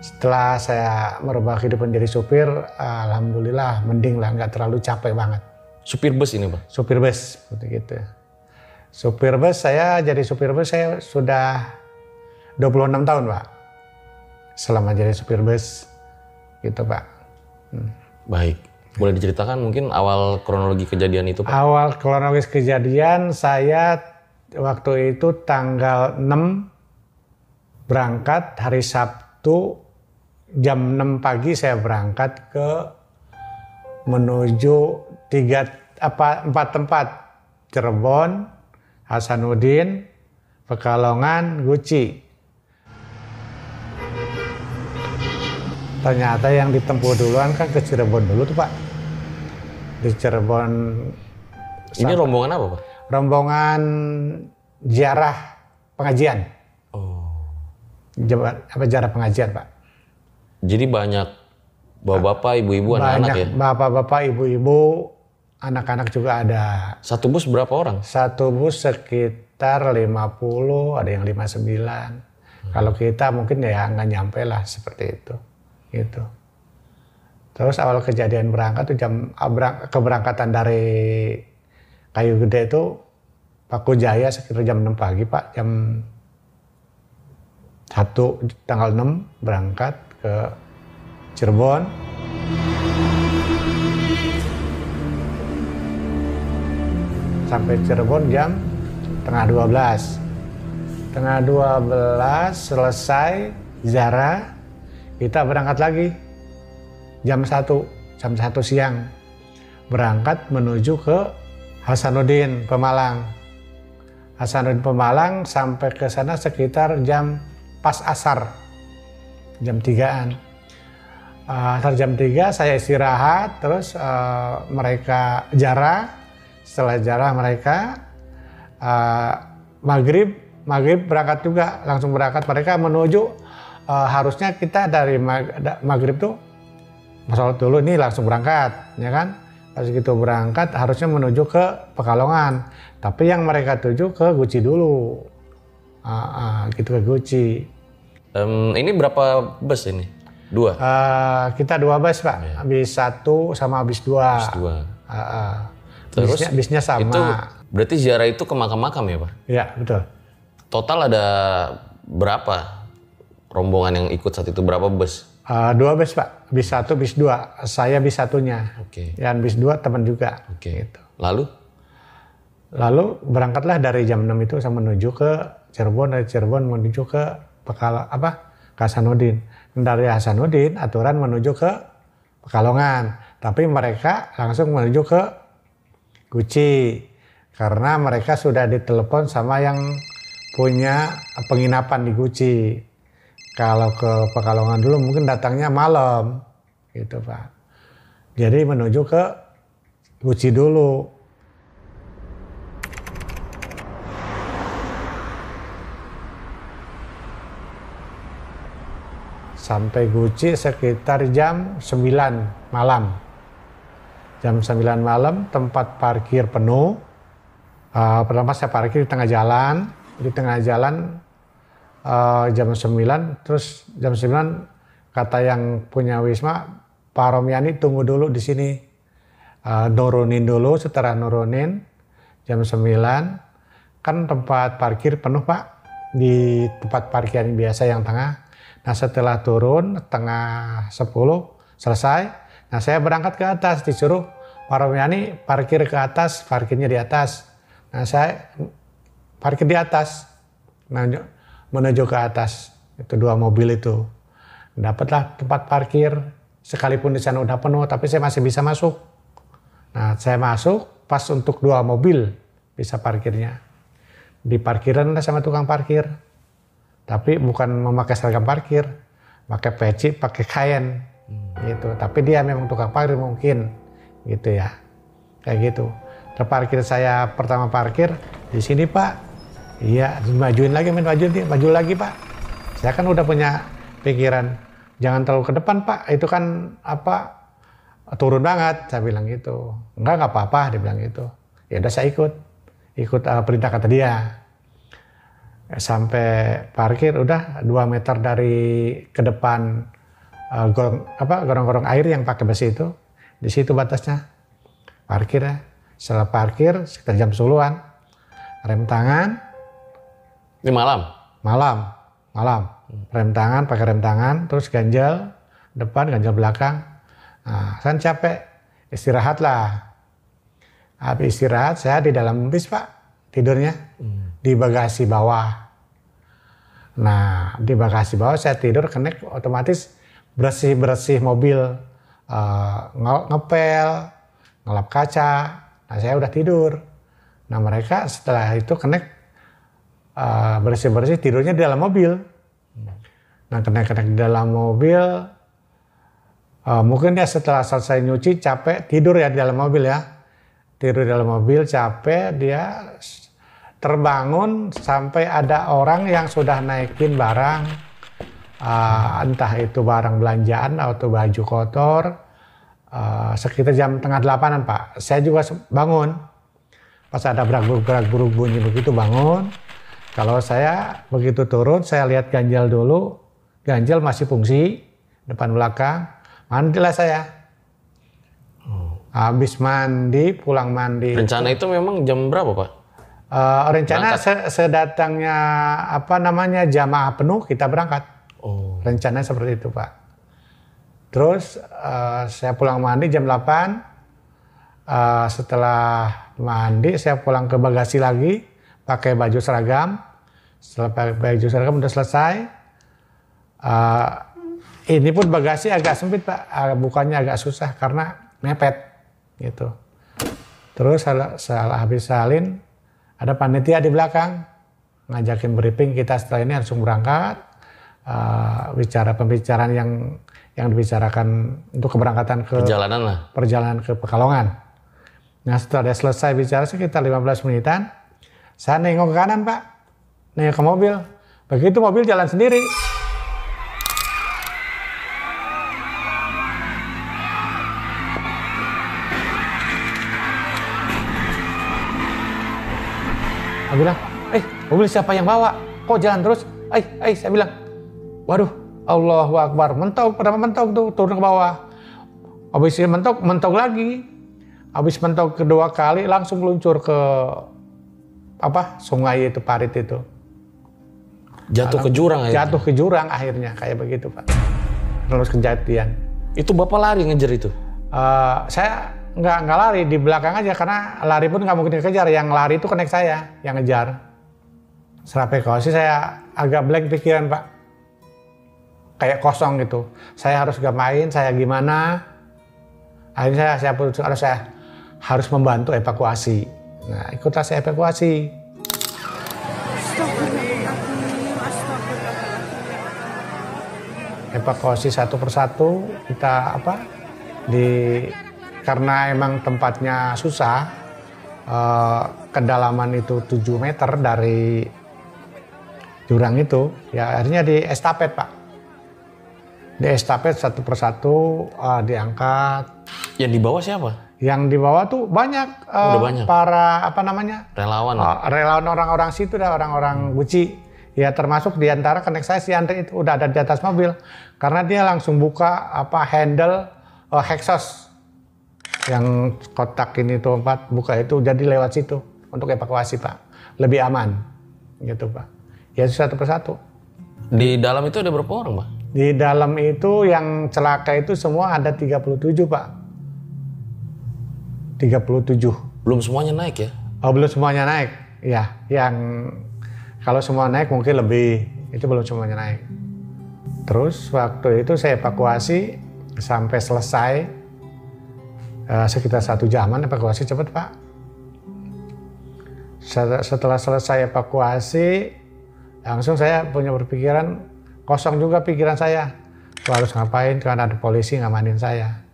Setelah saya merubah kehidupan jadi supir, alhamdulillah mending lah, nggak terlalu capek banget. Supir bus ini, Pak? Supir bus, seperti gitu. Supir bus, saya jadi supir bus saya sudah 26 tahun, Pak. Selama jadi supir bus, gitu, Pak. Baik. Boleh diceritakan mungkin awal kronologi kejadian itu, Pak? Awal kronologis kejadian, saya waktu itu tanggal 6 berangkat hari Sabtu, jam 6 pagi saya berangkat menuju 4 tempat. Cirebon, Hasanuddin, Pekalongan, Guci. Ternyata yang ditempuh duluan kan ke Cirebon dulu tuh, Pak. Di Cirebon. Ini rombongan apa, Pak? Rombongan ziarah pengajian. Ziarah pengajian, Pak. Jadi banyak bapak-bapak, ibu-ibu, anak-anak ya? Banyak bapak-bapak, ibu-ibu, anak-anak juga ada. Satu bus berapa orang? Satu bus sekitar 50, ada yang 59. Kalau kita mungkin ya nggak nyampe lah seperti itu. Gitu. Terus awal kejadian berangkat tuh keberangkatan dari Kayu Gede itu Paku Jaya sekitar jam 6 pagi, Pak. Jam 1 tanggal 6 berangkat ke Cirebon. Sampai Cirebon jam tengah 12. Tengah 12 selesai ziarah, kita berangkat lagi. Jam 1 siang. Berangkat menuju ke Hasanuddin, Pemalang. Hasanuddin, Pemalang sampai ke sana sekitar jam pas asar. Jam 3-an. Asar jam 3 saya istirahat, terus mereka jarah. Setelah jarah mereka maghrib berangkat juga, langsung berangkat. Mereka menuju harusnya kita dari maghrib tuh sholat dulu, ini langsung berangkat, ya kan? Pas gitu berangkat harusnya menuju ke Pekalongan, tapi yang mereka tuju ke Guci dulu, gitu ke Guci. Ini berapa bus ini? 2? Kita 2 bus, Pak. Ya. Bis 1 sama bis 2. Bis 2. Terus bisnya sama. Itu berarti ziarah itu ke makam-makam ya, Pak? Iya, betul. Total ada berapa rombongan yang ikut saat itu, berapa bus? 2 bus, Pak. Bis 1, bis 2. Saya bis 1-nya. Oke. Yang bis 2 teman juga. Oke. Gitu. Lalu berangkatlah dari jam 6 itu saya menuju ke Cirebon, dari Cirebon menuju ke Hasanuddin. Dari Hasanuddin aturan menuju ke Pekalongan, tapi mereka langsung menuju ke Guci karena mereka sudah ditelepon sama yang punya penginapan di Guci. Kalau ke Pekalongan dulu mungkin datangnya malam, gitu, Pak. Jadi menuju ke Guci dulu. Sampai Guci sekitar jam 9 malam. Jam 9 malam tempat parkir penuh. Pertama saya parkir di tengah jalan. Di tengah jalan jam 9, terus jam 9 kata yang punya Wisma, Pak Romiani tunggu dulu di sini. Nurunin dulu, setelah nurunin jam 9. Kan tempat parkir penuh, Pak. Di tempat parkir yang biasa yang tengah. Nah setelah turun tengah 10 selesai, nah saya berangkat ke atas, disuruh Pak Romiani parkir ke atas, parkirnya di atas. Nah saya parkir di atas, nah, menuju ke atas, itu 2 mobil itu. Dapatlah tempat parkir, sekalipun di sana udah penuh, tapi saya masih bisa masuk. Nah saya masuk, pas untuk 2 mobil bisa parkirnya. Di parkiran sama tukang parkir. Tapi bukan memakai seragam parkir, pakai peci, pakai kain, gitu. Tapi dia memang tukang parkir mungkin, gitu ya, kayak gitu. Terparkir saya pertama parkir di sini, Pak. Iya, majuin lagi, maju lagi, Pak. Saya kan udah punya pikiran, jangan terlalu ke depan, Pak. Itu kan turun banget, saya bilang gitu. Enggak apa-apa, dia bilang gitu. Ya udah saya ikut perintah kata dia. Sampai parkir udah 2 meter dari ke depan gorong-gorong air yang pakai besi itu. Di situ batasnya. Parkir ya. Setelah parkir sekitar jam 10-an. Rem tangan. Ini malam? Malam. Rem tangan, pakai rem tangan, terus ganjel depan, ganjel belakang. Nah, kan capek. Istirahat lah. Habis istirahat saya di dalam bis Pak. Tidurnya. Di bagasi bawah. Nah, di bagasi bawah saya tidur, connect, otomatis bersih mobil, ngepel, ngelap kaca. Nah, saya udah tidur. Nah, mereka setelah itu connect, bersih tidurnya di dalam mobil. Nah, connect di dalam mobil, mungkin dia setelah selesai nyuci capek tidur ya di dalam mobil ya. Tidur di dalam mobil capek, dia terbangun sampai ada orang yang sudah naikin barang, entah itu barang belanjaan atau baju kotor, sekitar jam 7:30 Pak. Saya juga bangun, pas ada berak-beruk bunyi begitu bangun. Kalau saya begitu turun, saya lihat ganjel dulu, ganjel masih fungsi, depan belakang, mandilah saya. Habis mandi, pulang mandi. Rencana itu memang jam berapa Pak? Rencana sedatangnya jamaah penuh kita berangkat. Rencana seperti itu Pak. Terus saya pulang mandi jam 8. Setelah mandi saya pulang ke bagasi lagi pakai baju seragam. Setelah pakai baju seragam udah selesai. Ini pun bagasi agak sempit Pak. Bukannya agak susah karena mepet gitu. Terus salah habis salin. Ada panitia di belakang ngajakin briefing kita setelah ini langsung berangkat, pembicaraan yang dibicarakan untuk keberangkatan ke perjalanan ke Pekalongan. Nah setelah dia selesai bicara sekitar 15 menitan, saya nengok ke kanan Pak, nengok ke mobil, begitu mobil jalan sendiri. Saya bilang, mobil siapa yang bawa? Kok jalan terus? Saya bilang, waduh, Allahu Akbar, pertama mentok tuh, turun ke bawah. Habis mentok lagi. Habis mentok kedua kali, langsung meluncur ke sungai itu, parit itu. Jatuh ke jurang akhirnya? Jatuh ke jurang akhirnya, kayak begitu Pak. Terus kejadian. Itu Bapak lari ngejar itu? Saya nggak lari, di belakang aja karena lari pun nggak mungkin dikejar. Yang lari itu connect saya yang ngejar. Setelah evakuasi saya agak blank pikiran Pak, kayak kosong gitu. Saya harus ngapain, saya gimana. Akhirnya saya putuskan saya harus membantu evakuasi. Nah ikutlah saya evakuasi. Evakuasi satu persatu kita karena emang tempatnya susah, kedalaman itu 7 meter dari jurang itu, ya akhirnya di estafet Pak. Di estafet satu persatu diangkat. Yang dibawa siapa? Yang dibawa tuh banyak, banyak. Para relawan. Relawan orang-orang situ dah, orang-orang Guci. Ya termasuk diantara connect saya si Andre itu udah ada di atas mobil. Karena dia langsung buka handle Hexos. Yang kotak ini tuh buka itu, jadi lewat situ untuk evakuasi Pak, lebih aman gitu Pak. Ya satu persatu. Di dalam itu ada berapa orang Pak? Di dalam itu yang celaka itu semua ada 37 Pak. 37. Belum semuanya naik ya? Belum semuanya naik. Ya, yang kalau semua naik mungkin lebih, itu belum semuanya naik. Terus waktu itu saya evakuasi sampai selesai. Sekitar 1 jaman evakuasi cepat Pak. Setelah selesai evakuasi, langsung saya punya berpikiran, kosong juga pikiran saya. Harus ngapain, karena ada polisi ngamanin saya.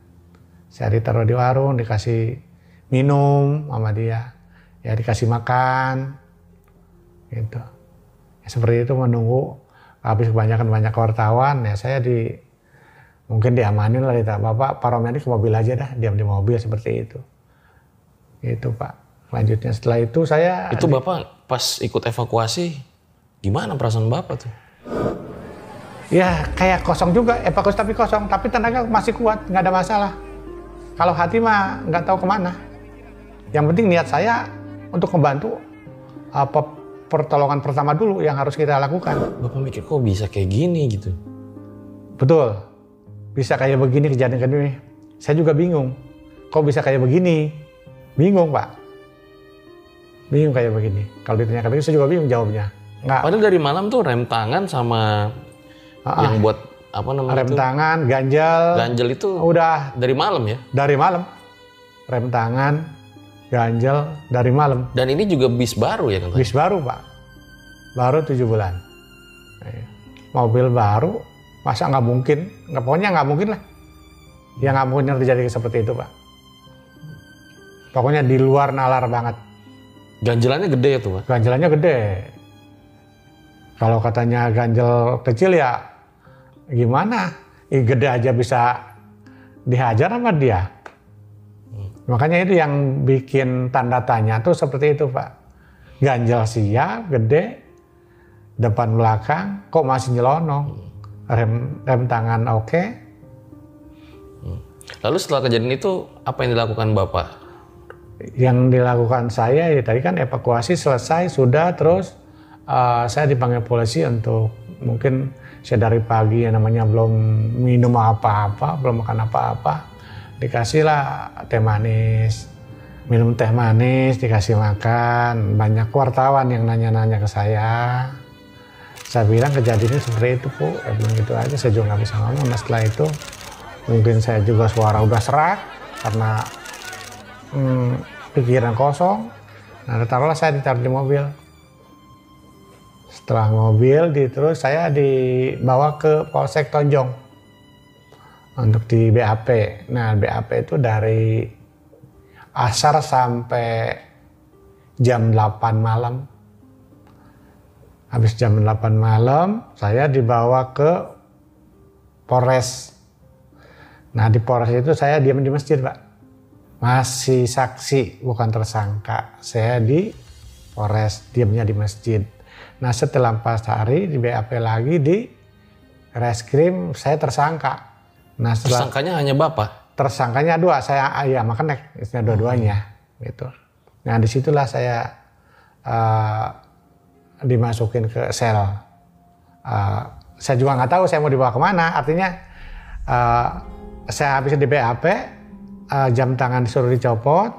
Saya ditaruh di warung, dikasih minum sama dia. Ya dikasih makan. Gitu. Ya, seperti itu menunggu, habis banyak wartawan, ya saya mungkin diamanin lah, Bapak Pak Romani ke mobil aja dah, diam di mobil seperti itu. Itu Pak. Lanjutnya setelah itu saya... Itu Bapak pas ikut evakuasi Gimana perasaan Bapak tuh? Ya kayak kosong juga, evakuasi tapi kosong, tapi tenaga masih kuat, nggak ada masalah. Kalau hati mah nggak tahu kemana. Yang penting niat saya untuk membantu apa pertolongan pertama dulu yang harus kita lakukan. Bapak mikir kok bisa kayak gini gitu? Betul, bisa kayak begini kejadian ini. Saya juga bingung, kok bisa kayak begini? Bingung Pak, bingung kayak begini. Kalau ditanyakan begini saya juga bingung jawabnya. Nggak. Padahal dari malam tuh rem tangan sama yang buat apa namanya rem tangan, ganjel. Ganjel itu udah dari malam ya? Dari malam. Rem tangan, ganjel dari malam. Dan ini juga bis baru ya kan? Bis baru Pak, baru 7 bulan. Mobil baru, masa nggak mungkin? Pokoknya nggak mungkin lah. Ya nggak mungkin terjadi seperti itu Pak. Pokoknya di luar nalar banget. Ganjelannya gede ya tuh Pak? Ganjelannya gede. Kalau katanya ganjel kecil ya gimana? Gede aja bisa dihajar sama dia. Makanya itu yang bikin tanda tanya tuh seperti itu Pak. Ganjel siap, gede, depan belakang, kok masih nyelonong. Rem tangan oke. Lalu setelah kejadian itu apa yang dilakukan Bapak? Yang dilakukan saya ya tadi kan evakuasi selesai sudah, terus saya dipanggil polisi untuk mungkin saya dari pagi yang namanya belum minum apa-apa, belum makan apa-apa, dikasihlah teh manis, minum teh manis, dikasih makan. Banyak wartawan yang nanya-nanya ke saya. Saya bilang kejadiannya seperti itu Bu, saya bilang gitu aja, saya juga nggak bisa ngomong. Nah setelah itu mungkin saya juga suara udah serak karena pikiran kosong. Nah taruhlah saya ditaruh di mobil. Setelah mobil terus saya dibawa ke Polsek Tonjong untuk di BAP. Nah BAP itu dari asar sampai jam 8 malam. Habis jam 8 malam saya dibawa ke Polres. Nah di Polres itu saya diam di masjid Pak. Masih saksi bukan tersangka. Saya di Polres, diamnya di masjid. Nah setelah 4 hari di BAP lagi di reskrim saya tersangka. Nah tersangkanya hanya Bapak? Tersangkanya 2, saya ya makanya istilah dua-duanya gitu. Nah disitulah saya dimasukin ke sel. Saya juga nggak tahu saya mau dibawa kemana. Artinya saya habis di BAP, jam tangan disuruh dicopot,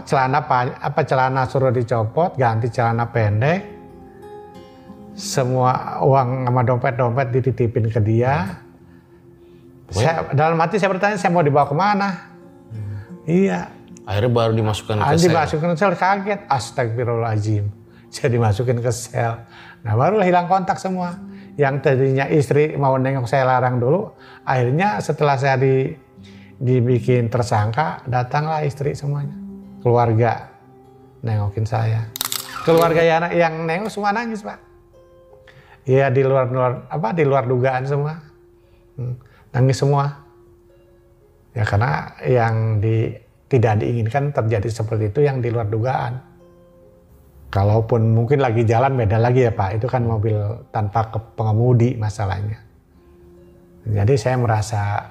celana suruh dicopot, ganti celana pendek, semua uang sama dompet dititipin ke dia. Dalam hati saya bertanya, saya mau dibawa kemana? Iya. Akhirnya baru dimasukkan ke sel. Dimasukkan ke sel, kaget. Astagfirullahaladzim. Saya dimasukin ke sel. Nah barulah hilang kontak semua. Yang tadinya istri mau nengok saya larang dulu. Akhirnya setelah saya dibikin tersangka, datanglah istri semuanya. Keluarga nengokin saya. Keluarga yang nengok semua nangis Pak. Iya di luar dugaan semua. Nangis semua. Ya karena yang tidak diinginkan terjadi seperti itu yang di luar dugaan. Kalaupun mungkin lagi jalan beda lagi ya Pak, itu kan mobil tanpa pengemudi masalahnya. Jadi saya merasa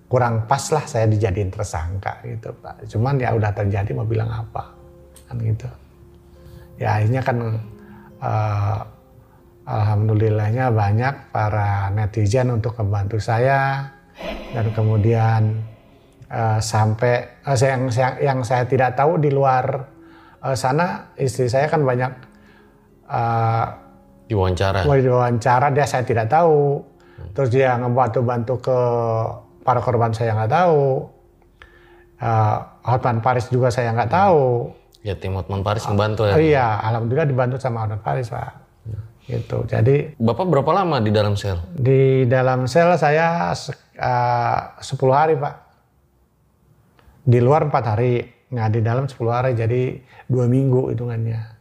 kurang pas lah saya dijadiin tersangka gitu Pak. Cuman ya udah terjadi mau bilang apa kan gitu. Ya akhirnya kan alhamdulillahnya banyak para netizen untuk membantu saya dan kemudian sampai yang saya tidak tahu di luar sana istri saya kan banyak diwawancara dia saya tidak tahu. Terus dia ngebantu ke para korban saya nggak tahu. Hotman Paris juga saya nggak tahu. Ya tim Hotman Paris membantu ya? Iya, alhamdulillah dibantu sama Hotman Paris Pak. Gitu. Jadi Bapak berapa lama di dalam sel? Di dalam sel saya 10 hari Pak. Di luar 4 hari. Nah di dalam 10 hari jadi 2 minggu hitungannya.